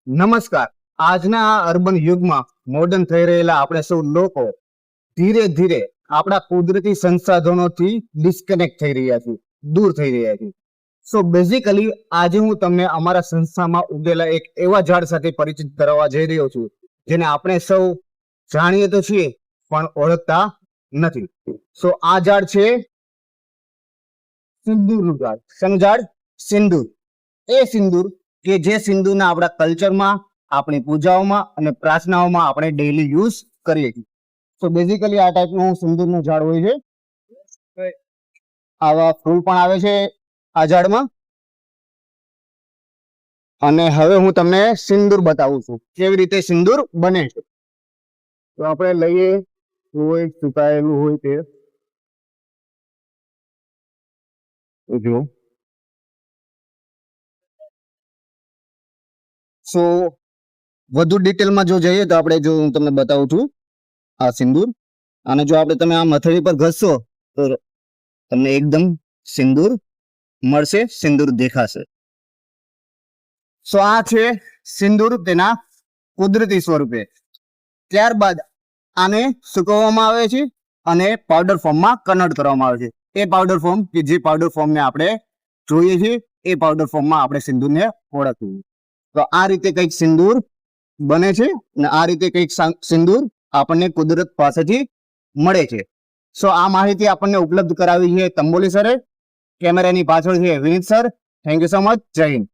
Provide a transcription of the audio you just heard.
નમસ્કાર. આજના આ અર્બન યુગમાં મોડર્ન થઈ રહેલા આપણે સૌ લોકો ધીરે ધીરે આપણા કુદરતી સંસાધનોથી ડિસ્કનેક્ટ થઈ રહ્યા છીએ, દૂર થઈ રહ્યા છીએ. સો બેઝિકલી આજે હું તમને અમારા સંસ્થામાં ઉગેલા એક એવા ઝાડ સાથે પરિચિત કરાવવા જઈ રહ્યો છું જેને આપણે સૌ જાણીએ તો છીએ પણ ઓળખતા નથી. સો આ ઝાડ છે સિંદૂરનું ઝાડ. શેનું ઝાડ? સિંદૂર. એ સિંદૂર કે જે સિંદૂરના આપણા કલ્ચરમાં, આપણી પૂજાઓમાં અને પ્રાર્થનાઓમાં આપણે ડેઈલી યુઝ કરીએ છીએ. સો બેઝિકલી આ ટાઈપનું સિંદૂરનું ઝાડ હોય છે. આવા ફૂલ પણ આવે છે આ ઝાડમાં. અને હવે હું તમને સિંદૂર બતાવું છું કેવી રીતે સિંદૂર બને છે. તો આપણે લઈએ હોય સુકાયેલું હોય તે જો. સો વધુ ડિટેલમાં જો જઈએ તો આપણે જો હું તમને બતાવું છું આ સિંદૂર. અને જો આપણે તમે આ મથળી પર ઘસશો તો તમને એકદમ સિંદૂર મળશે, સિંદૂર દેખાશે. સો આ છે સિંદૂર તેના કુદરતી સ્વરૂપે. ત્યારબાદ આને સુકવવામાં આવે છે અને પાવડર ફોર્મમાં કન્વર્ટ કરવામાં આવે છે. એ પાવડર ફોર્મ કે જે પાવડર ફોર્મને આપણે જોઈએ છીએ એ પાવડર ફોર્મમાં આપણે સિંદૂરને ઓળખીએ. તો આ રીતે કંઈક સિંદૂર બને છે અને આ રીતે કંઈક સિંદૂર આપણને કુદરત પાસેથી મળે છે. સો આ માહિતી આપણને ઉપલબ્ધ કરાવી છે તંબોલી સરે. કેમેરાની પાછળ છે Vineet sir. Thank you so much. જય હિન્દ.